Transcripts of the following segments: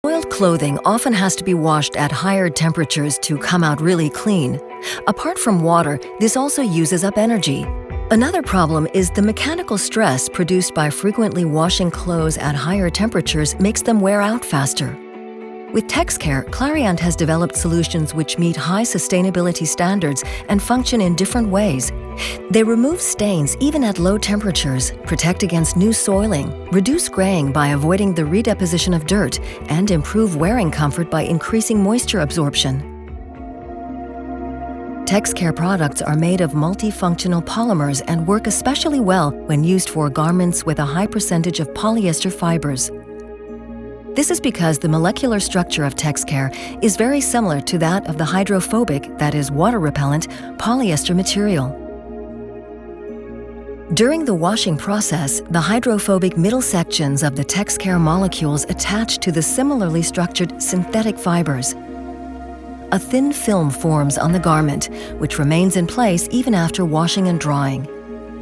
Oiled clothing often has to be washed at higher temperatures to come out really clean. Apart from water, this also uses up energy. Another problem is the mechanical stress produced by frequently washing clothes at higher temperatures makes them wear out faster. With TexCare, Clariant has developed solutions which meet high sustainability standards and function in different ways. They remove stains even at low temperatures, protect against new soiling, reduce graying by avoiding the redeposition of dirt, and improve wearing comfort by increasing moisture absorption. TexCare products are made of multifunctional polymers and work especially well when used for garments with a high percentage of polyester fibers. This is because the molecular structure of TexCare is very similar to that of the hydrophobic, that is water-repellent, polyester material. During the washing process, the hydrophobic middle sections of the TexCare molecules attach to the similarly structured synthetic fibers. A thin film forms on the garment, which remains in place even after washing and drying.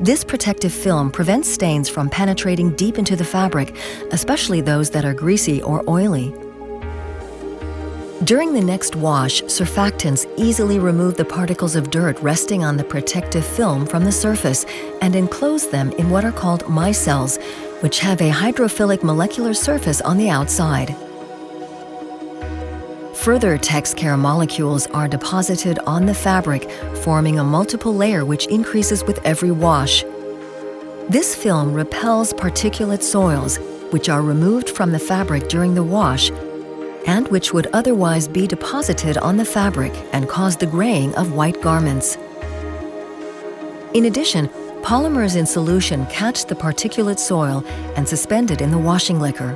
This protective film prevents stains from penetrating deep into the fabric, especially those that are greasy or oily. During the next wash, surfactants easily remove the particles of dirt resting on the protective film from the surface and enclose them in what are called micelles, which have a hydrophilic molecular surface on the outside. Further TexCare molecules are deposited on the fabric, forming a multiple layer which increases with every wash. This film repels particulate soils, which are removed from the fabric during the wash, and which would otherwise be deposited on the fabric and cause the graying of white garments. In addition, polymers in solution catch the particulate soil and suspend it in the washing liquor.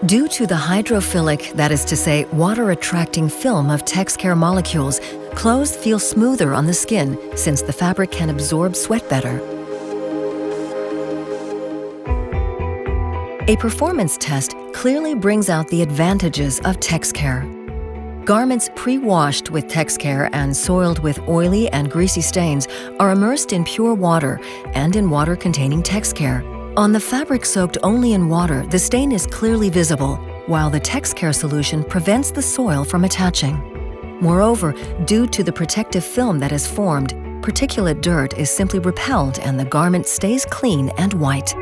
Due to the hydrophilic, that is to say, water-attracting film of TexCare molecules, clothes feel smoother on the skin since the fabric can absorb sweat better. A performance test clearly brings out the advantages of TexCare. Garments pre-washed with TexCare and soiled with oily and greasy stains are immersed in pure water and in water containing TexCare. On the fabric soaked only in water, the stain is clearly visible, while the TexCare solution prevents the soil from attaching. Moreover, due to the protective film that is formed, particulate dirt is simply repelled and the garment stays clean and white.